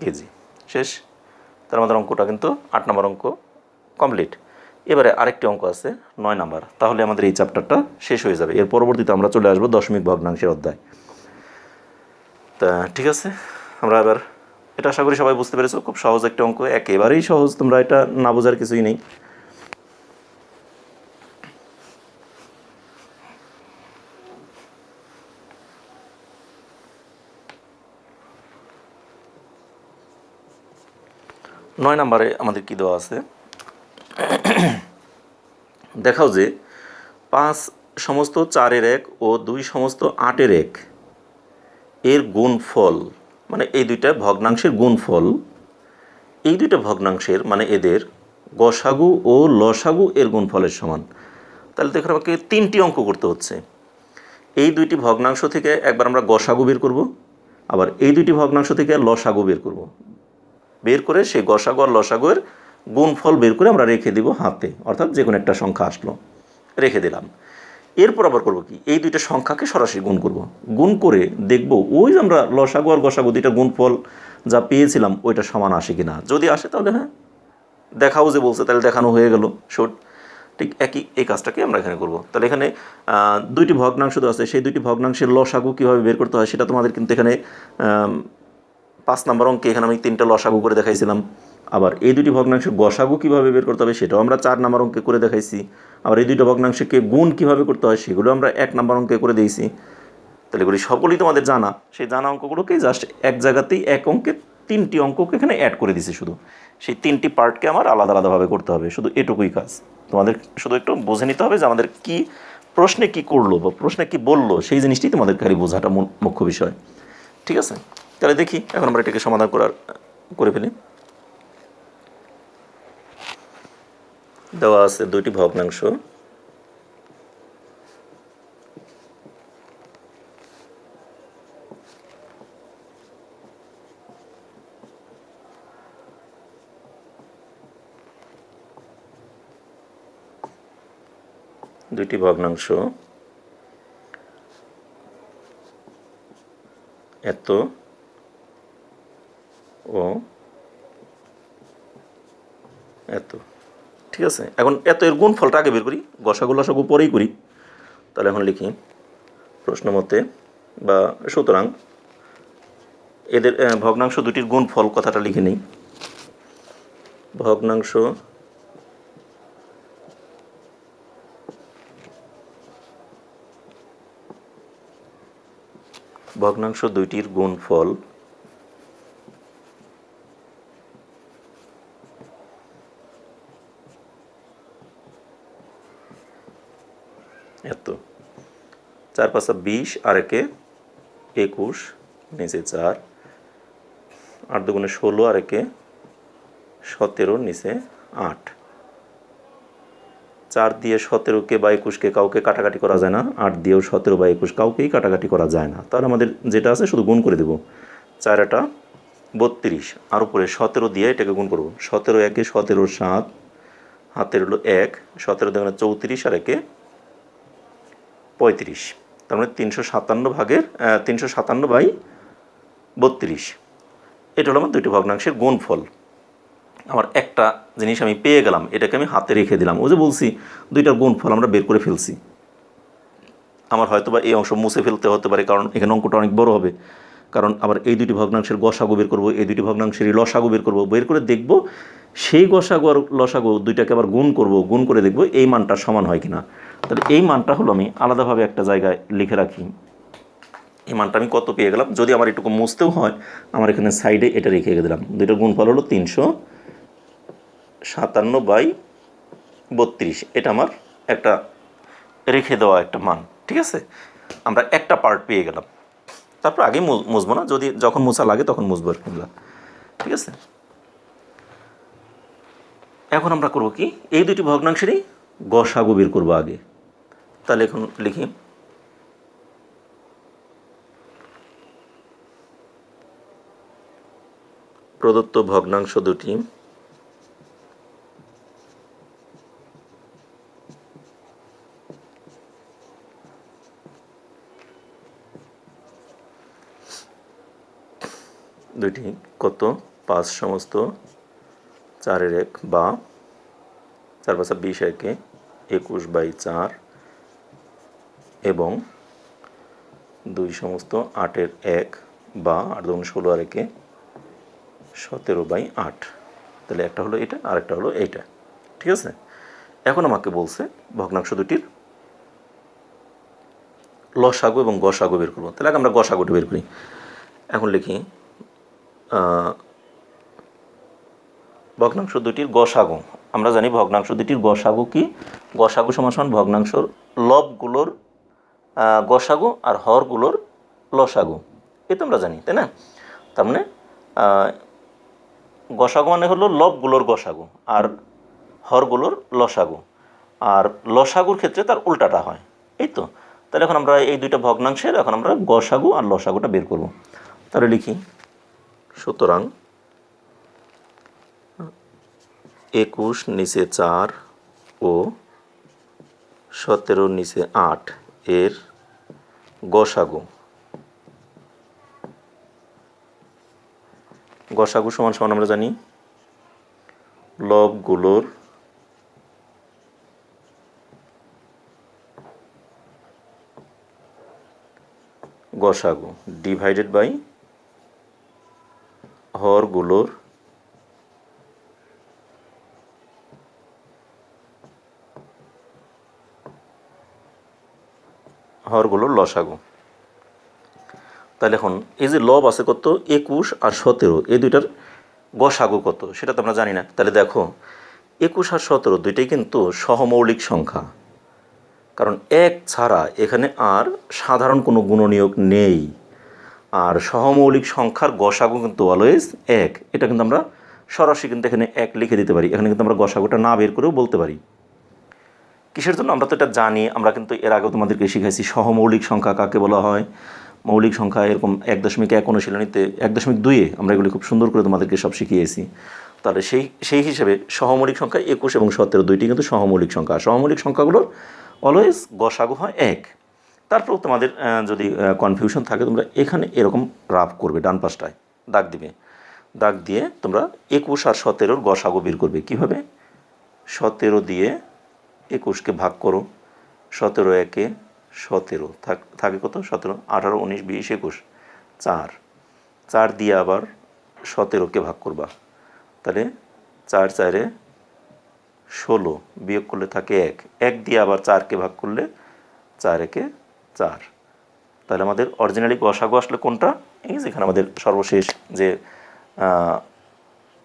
কেজি। শেষ। তার আমাদের অঙ্কটা কিন্তু 8 নম্বর অঙ্ক কমপ্লিট। এবারে আরেকটি অঙ্ক আছে 9 নাম্বার, তাহলে আমাদের এই চ্যাপ্টারটা শেষ হয়ে যাবে। এর পরবর্তীতে আমরা চলে আসবো দশমিক ভগ্নাংশের অধ্যায়। তা ঠিক আছে, আমরা এবার এটা আশা করি সবাই বুঝতে পেরেছো। খুব সহজ একটা অঙ্ক, একেবারেই সহজ, তোমরা এটা না বোঝার কিছুই নেই। নয় নম্বরে আমাদের কি দেওয়া আছে, দেখাও যে 5 সমস্ত 4-1 ও 2 সমস্ত 8-1 এর গুণফল, মানে এই দুইটা ভগ্নাংশের গুণফল, এই দুইটা ভগ্নাংশের মানে এদের গসাগু ও লসাগু এর গুণফলের সমান। তাহলে দেখো আমাকে 3টি অঙ্ক করতে হচ্ছে। এই দুইটি ভগ্নাংশ থেকে একবার আমরা গসাগু বের করব, আবার এই দুইটি ভগ্নাংশ থেকে লসাগু বের করব। বের করে সেই গসাগু আর লসাগুয়ের গুণফল বের করে আমরা রেখে দিব হাতে, অর্থাৎ যে কোনো একটা সংখ্যা আসলো রেখে দিলাম। এরপর আবার করব কি, এই দুইটা সংখ্যাকে সরাসরি গুণ করব। গুণ করে দেখব ওই যে আমরা লসাগু আর গসাগু দুইটা গুণফল যা পেয়েছিলাম ওইটা সমান আসে কিনা। যদি আসে তাহলে হ্যাঁ, দেখাও যে বলছে তাহলে দেখানো হয়ে গেল শর্ট। ঠিক একই এই কাজটাকে আমরা এখানে করব। তাহলে এখানে দুইটি ভগ্নাংশ তো আছে, সেই দুইটি ভগ্নাংশের লসাগু কীভাবে বের করতে হয় সেটা তোমাদের কিন্তু এখানে 5 নম্বর অঙ্কে এখানে আমি 3টা লসাগু করে দেখাইছিলাম। আবার এই দুটি ভগ্নাংশের গসাগু কীভাবে বের করতে হবে সেটাও আমরা 4 নম্বর অঙ্কে করে দেখাইছি। আবার এই দুইটা ভগ্নাংশকে গুণ কীভাবে করতে হয় সেগুলো আমরা 1 নম্বর অঙ্কে করে দিয়েছি। তাহলে এগুলি সকলেই তোমাদের জানা। সেই জানা অঙ্কগুলোকে জাস্ট এক জায়গাতেই এক অঙ্কে 3টি অঙ্ককে এখানে অ্যাড করে দিছি। শুধু সেই 3টি পার্টকে আমার আলাদা আলাদাভাবে করতে হবে, শুধু এটুকুই কাজ। তোমাদের শুধু একটু বুঝে নিতে হবে যে আমাদের কি প্রশ্নে কি করলো বা প্রশ্নে কি বললো, সেই জিনিসটি তোমাদের খালি বোঝাটা মুখ্য বিষয়। ঠিক আছে, তাহলে দেখি এখন আমরা এটাকে সমাধান করে ফেলি। দেওয়া আছে দুইটি ভগ্নাংশ, দুইটি ভগ্নাংশ এত ও এত, ঠিক আছে। এখন এত এর গুণফলটা আগে বের করি, গসাগু লসাগু পরেই করি। তাহলে এখন লিখি প্রশ্ন মতে বা সুতরাং এদের ভগ্নাংশ দুটির গুণফল কথাটা লিখে নিই। ভগ্নাংশ দুইটির গুণফল এত, 4 5 20 আর একে 21 নিচে 4, 8 2 16 আর একে 17 নিচে 8। 4 দিয়ে 17কে বা 21কে কাউকে কাটাকাটি করা যায় না, 8 দিয়েও 17 বা 21 কাউকেই কাটাকাটি করা যায় না। তাহলে আমাদের যেটা আছে শুধু গুণ করে দেব। 4 এটা 32 আর উপরে 17 দিয়ে এটাকে গুণ করব। 17 একে 17 7, হাতের হলো 1, 17 2 34 আর একে 35। তার মানে 357/32। এটা হলো আমার দুইটি ভগ্নাংশের গুণফল। আমার একটা জিনিস আমি পেয়ে গেলাম, এটাকে আমি হাতে রেখে দিলাম। ও যে বলছি দুইটার গুণফল আমরা বের করে ফেলছি। আমার হয়তো বা এই অংশ মুছে ফেলতে হতে পারে, কারণ এখানে অঙ্কটা অনেক বড় হবে। কারণ আবার এই দুটি ভগ্নাংশের গসাগু বের করব, এই দুটি ভগ্নাংশেরই লসাগু বের করব। বের করে দেখব সেই গসাগু আর লসাগু দুইটাকে আবার গুণ করব, গুণ করে দেখব এই মানটা সমান হয় কিনা। তাহলে এই মানটা হলো আমি আলাদাভাবে একটা জায়গায় লিখে রাখি। এই মানটা আমি কত পেয়ে গেলাম, যদি আমার এটুকু মুছতেও হয় আমার এখানে সাইডে এটা রেখে দিলাম। দুইটার গুণফল হলো 357/32। এটা আমার একটা রেখে দেওয়া একটা মান, ঠিক আছে। আমরা একটা পার্ট পেয়ে গেলাম। তারপর আগে মুছবো না, যদি যখন মোছা লাগে তখন মুছবো আর কি, ঠিক আছে। এখন আমরা করব কি, এই দুটি ভগ্নাংশেরই গসাগু বের করবো আগে। তাহলে এখন লিখি প্রদত্ত ভগ্নাংশ দুটি কত 5 সমস্ত 4/1 বা 4 5 20 একে 21/4 এবং 2 সমস্ত 8/1 বা 8 2 16 আর একে 17/8। তাহলে একটা হলো এটা আর একটা হলো এইটা, ঠিক আছে। এখন আমাকে বলছে ভগ্নাংশ দুটির লসাগু এবং গসাগু বের করবো। তাহলে আমরা গসাগুটা বের করি। এখন লিখি ভগ্নাংশ দুটির গসাগু। আমরা জানি ভগ্নাংশ দুটির গসাগু কি, গসাগু সমান ভগ্নাংশর লবগুলোর গসাগু আর হরগুলোর লসাগু। এ তো আমরা জানি, তাই না। তার মানে গসাগু মানে হলো লবগুলোর গসাগু আর হরগুলোর লসাগু, আর লসাগুর ক্ষেত্রে তার উল্টাটা হয়, এই তো। তাহলে এখন আমরা এই দুইটা ভগ্নাংশের এখন আমরা গসাগু আর লসাগুটা বের করব। তাহলে লিখি সুতরাং 21 নিচে 4 ও 17 নিচে 8 এর গসাগু। গসাগু সমান আমরা জানি লবগুলোর গসাগু ডিভাইডেড বাই হরগুলোর লসাগু। তাহলে এখন এই যে লব আছে কত 21 আর 17, এই দুইটার গসাগু কত সেটা তো আমরা জানি না। তাহলে দেখো 21 আর 17 দুইটাই কিন্তু সহমৌলিক সংখ্যা, কারণ এক ছাড়া এখানে আর সাধারণ কোনো গুণনীয়ক নেই। আর সহমৌলিক সংখ্যার গসাগু কিন্তু অলওয়েজ 1। এটা কিন্তু আমরা সরাসরি কিন্তু এখানে 1 লিখে দিতে পারি। এখানে কিন্তু আমরা গসাগুটা না বের করেও বলতে পারি। কিসের জন্য আমরা তো এটা জানি, আমরা কিন্তু এর আগেও তোমাদেরকে শিখাইছি সহমৌলিক সংখ্যা কাকে বলা হয়। মৌলিক সংখ্যা এরকম 1.1 অনুশীলনীতে 1.2-এ আমরা এগুলি খুব সুন্দর করে তোমাদেরকে সব শিখিয়েছি। তাহলে সেই হিসেবে সহমৌলিক সংখ্যা 21 এবং 17 দুইটি কিন্তু সহমৌলিক সংখ্যা। সহমৌলিক সংখ্যাগুলোর অলওয়েজ গসাগু হয় 1। তারপরেও তোমাদের যদি কনফিউশন থাকে তোমরা এখানে এরকম রাফ করবে, ডান পাশটায় দাগ দিবে, দাগ দিয়ে তোমরা 21 আর 17-র গসাগু বের করবে। কীভাবে? 17 দিয়ে 21-কে ভাগ করো, 17 একে 17 থাকে কত? 17, 18, 19, 20, 21, 4, 4 দিয়ে আবার 17-কে ভাগ করবা, তাহলে 4 4-এ 16, বিয়োগ করলে থাকে 1, 1 দিয়ে আবার 4-কে ভাগ করলে 4 একে 4। তাহলে আমাদের অরিজিনালি গসাগু আসলে কোনটা? এই যেখানে আমাদের সর্বশেষ যে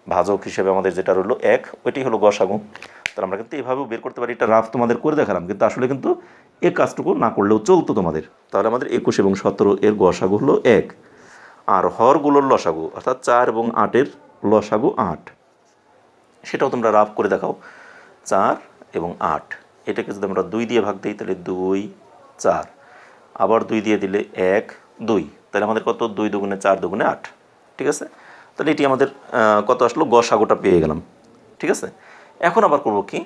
ভাজক হিসেবে আমাদের যেটা রইলো 1, ওইটাই হলো গসাগু। তাহলে আমরা কিন্তু এভাবেও বের করতে পারি। এটা রাফ তোমাদের করে দেখালাম, কিন্তু আসলে কিন্তু এই কাজটুকু না করলেও চলতো তোমাদের। তাহলে আমাদের 21 এবং 17 এর গসাগু হলো 1, আর হরগুলোর লসাগু অর্থাৎ 4 এবং 8-এর লসাগু 8। সেটাও তোমরা রাফ করে দেখাও। 4 এবং 8, এটাকে যদি আমরা 2 দিয়ে ভাগ দিই তাহলে 2 4, আবার 2 দিয়ে দিলে 1 2, তাহলে আমাদের কত? 2 দুগুণে 4 দুগুণে 8। ঠিক আছে, তাহলে এটি আমাদের কত আসলো? গসাগুটা পেয়ে গেলাম। ঠিক আছে, এখন আবার করব কি,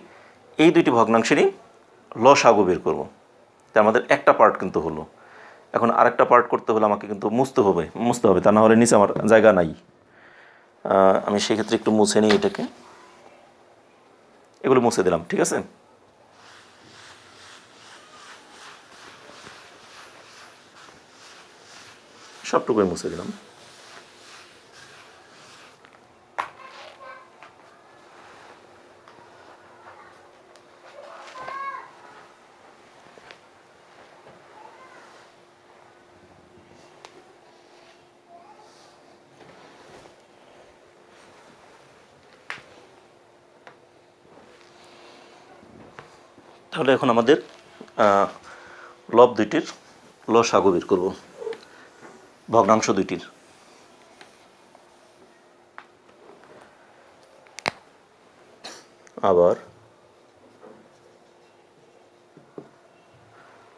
এই দুইটি ভগ্নাংশেরই লসাগু বের করব। তাই আমাদের একটা পার্ট কিন্তু হলো। এখন আরেকটা পার্ট করতে হলে আমাকে কিন্তু মুছতে হবে, তা না হলে নিচে আমার জায়গা নাই। আমি সেক্ষেত্রে একটু মুছে নিই এটাকে, এগুলো মুছে দিলাম। ঠিক আছে, সবটুকুই মুছে দিলাম। তাহলে এখন আমাদের লব দুইটির লসাগু বের করব, ভগ্নাংশ দুইটির। আবার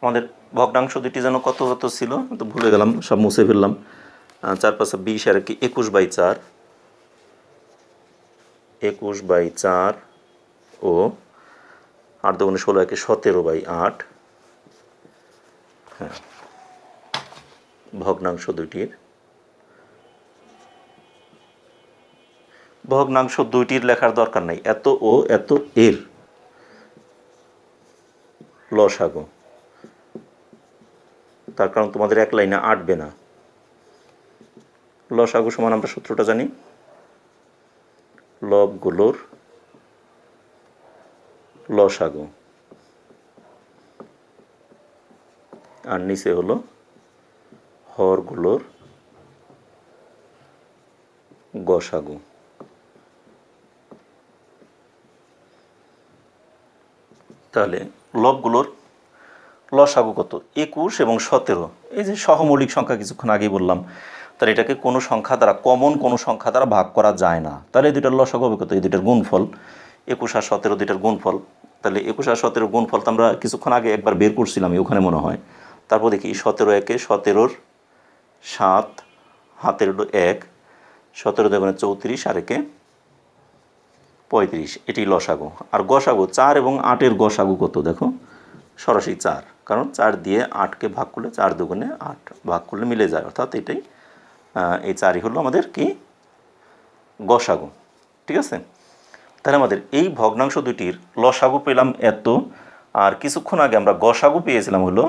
আমাদের ভগ্নাংশ দুইটি যেন কত কত ছিল তো ভুলে গেলাম, সব মুছে ফেললাম। 4 5 20 আর কি 21/4, 21/4 ও 8 2 16 একে 17/8। হ্যাঁ, ভগ্নাংশ দুইটির লেখার দরকার নাই, এত ও এত এর লসাগু। তার কারণ তোমাদের এক লাইনে আটবে না। লসাগু সমান আমরা সূত্রটা জানি, লবগুলোর লসাগু, আর নিচে হলো হরগুলোর গসাগু। তাহলে লবগুলোর লসাগু কত? 21 এবং 17। এই যে সহমৌলিক সংখ্যা কিছুক্ষণ আগেই বললাম, তাহলে এটাকে কোনো সংখ্যা দ্বারা, কমন কোনো সংখ্যা দ্বারা ভাগ করা যায় না। তাহলে এই দুইটার লসাগু হবে কত? এই দুইটার গুণফল, 21 আর 17 দুইটার গুণফল। তাহলে 21 আর 17 গুণফল তো আমরা কিছুক্ষণ আগে একবার বের করছিলাম ওখানে মনে হয়। তারপর দেখি 17 একে 17-র 7, হাতের হলো 1, 17 2 34 আর একে 35, এটি লসাগু। আর গসাগু 4 এবং 8-এর গসাগু কত? দেখো সরাসরি 4, কারণ 4 দিয়ে 8-কে ভাগ করলে 4 দুগুণে 8, ভাগ করলে মিলে যায়, অর্থাৎ এটাই এই 4ই হলো আমাদের কি? গসাগু। ঠিক আছে, তাহলে আমাদের এই ভগ্নাংশ দুইটির লসাগু পেলাম এত, আর কিছুক্ষণ আগে আমরা গসাগু পেয়েছিলাম হলো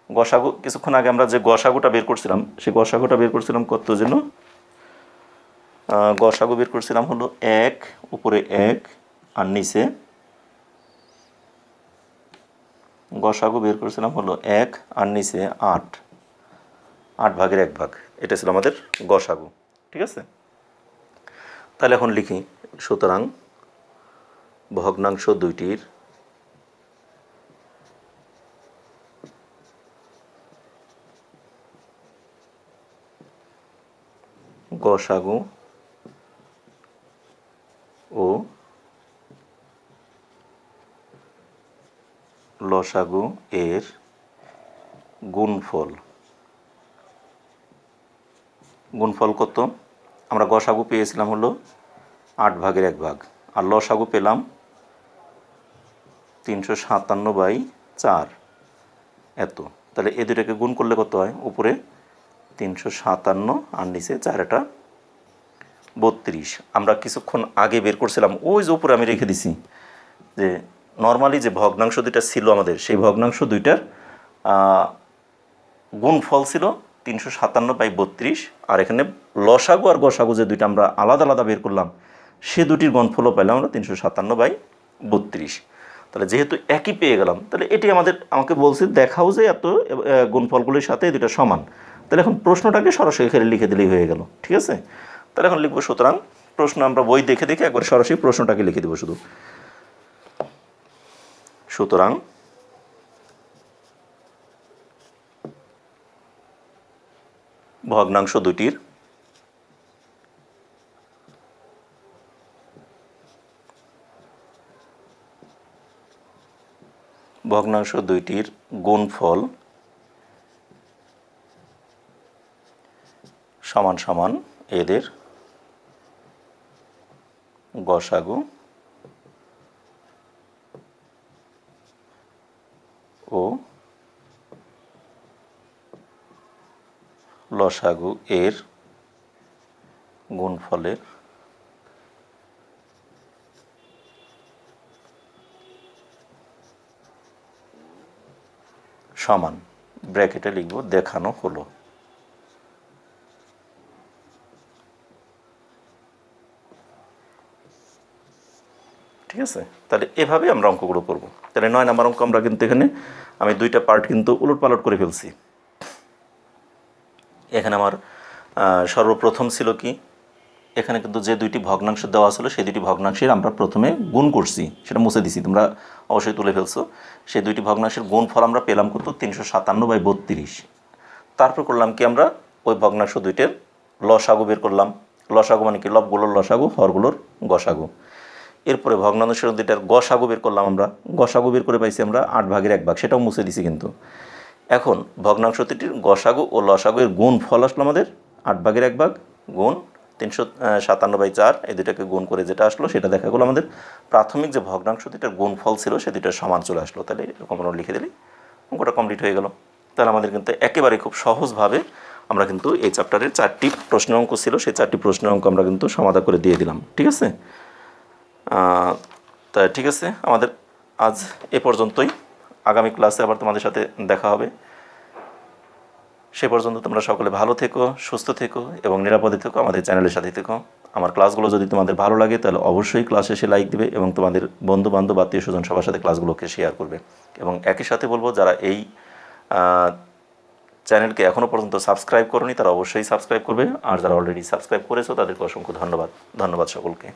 গসাগু, কিছুক্ষণ আগে আমরা যে গসাগুটা বের করছিলাম সেই গসাগুটা বের করছিলাম কত যেন? গসাগু বের করছিলাম হলো 1, উপরে 1 আর নিচে, গসাগু বের করেছিলাম হলো 1 আর নিচে 8, 8 ভাগের 1 ভাগ, এটা ছিল আমাদের গসাগু। ঠিক আছে, তাহলে এখন লিখি, সুতরাং ভগ্নাংশ দুইটির গসাগু ও লসাগু এর গুণফল। গুণফল কত? আমরা গসাগু পেয়েছিলাম হলো 8 ভাগের 1 ভাগ, আর লসাগু পেলাম 357/4 এত। তাহলে এই দুটাকে গুণ করলে কত হয়? উপরে 357 আর নিচে 4টা 32। আমরা কিছুক্ষণ আগে বের করছিলাম, ওই যে উপরে আমি রেখে দিছি যে নর্মালি যে ভগ্নাংশ দুইটা ছিল আমাদের, সেই ভগ্নাংশ দুইটার গুণফল ছিল 357/32। আর এখানে লসাগু আর গসাগু যে দুইটা আমরা আলাদা আলাদা বের করলাম, সে দুটির গুণফলও পেলাম আমরা 357/32। তাহলে যেহেতু একই পেয়ে গেলাম, তাহলে এটি আমাকে বলছে দেখাও যে এত গুণফলগুলির সাথে দুটা সমান। তাহলে এখন প্রশ্নটাকে সরাসরি এখানে লিখে দিলেই হয়ে গেল। ঠিক আছে, তাহলে এখন লিখবো, সুতরাং প্রশ্ন আমরা বই দেখে দেখে একবার সরাসরি প্রশ্নটাকে লিখে দেবো শুধু। সুতরাং ভগ্নাংশ দুটির গুণফল সমান সমান এদের গসাগু ও লসাগু এর গুণফলের সমান। ব্র্যাকেটে লিখব দেখানো হলো। ঠিক আছে, তাহলে এভাবে আমরা অঙ্কগুলো করব। তাহলে 9 নম্বর অঙ্ক আমরা কিন্তু এখানে আমি দুইটা পার্ট কিন্তু উলটপালট করে ফেলছি। এখানে আমার সর্বপ্রথম ছিল কি, এখানে কিন্তু যে দুইটি ভগ্নাংশ দেওয়া ছিল সেই দুইটি ভগ্নাংশের আমরা প্রথমে গুণ করছি, সেটা মুছে দিছি, তোমরা অবশ্যই তুলে ফেলছো। সেই দুইটি ভগ্নাংশের গুণফল আমরা পেলাম কত? 357/32। তারপর করলাম কি, আমরা ওই ভগ্নাংশ দুইটার লসাগু বের করলাম। লসাগু মানে কি? লবগুলোর লসাগু, হরগুলোর গসাগু। এরপরে ভগ্নাংশ দুইটার গসাগু বের করলাম আমরা। গসাগু বের করে পাইছি আমরা 8/1, সেটাও মুছে দিছি কিন্তু। এখন ভগ্নাংশ দুটির গসাগু ও লসাগু এর গুণ ফল আসলো আমাদের 8/1 গুণ 357/4। এই দুটাকে গুণ করে যেটা আসলো সেটা দেখা গেলো আমাদের প্রাথমিক যে ভগ্নাংশ দুটার গুণফল ছিল সে দুটার সমান চলে আসলো। তাহলে এরকম আমরা লিখে দিলে অঙ্কটা কমপ্লিট হয়ে গেল। তাহলে আমাদের কিন্তু একেবারে খুব সহজভাবে আমরা কিন্তু এই চ্যাপ্টারের 4টি প্রশ্নের অঙ্ক ছিল, সেই 4টি প্রশ্নের অঙ্ক আমরা কিন্তু সমাধান করে দিয়ে দিলাম। ঠিক আছে, তাই ঠিক আছে, আমাদের আজ এ পর্যন্তই। আগামী ক্লাসে আবার তোমাদের সাথে দেখা হবে। সে পর্যন্ত তোমরা সকলে ভালো থেকো, সুস্থ থেকো এবং নিরাপদে থেকো, আমাদের চ্যানেলের সাথে থেকো। আমার ক্লাসগুলো যদি তোমাদের ভালো লাগে তাহলে অবশ্যই ক্লাস শেষে লাইক দিবে এবং তোমাদের বন্ধু বান্ধব আত্মীয় স্বজন সবার সাথে ক্লাসগুলোকে শেয়ার করবে। এবং একই সাথে বলবো, যারা এই চ্যানেলকে এখনও পর্যন্ত সাবস্ক্রাইব করোনি তারা অবশ্যই সাবস্ক্রাইব করবে, আর যারা অলরেডি সাবস্ক্রাইব করেছো তাদেরকে অসংখ্য ধন্যবাদ। ধন্যবাদ সকলকে।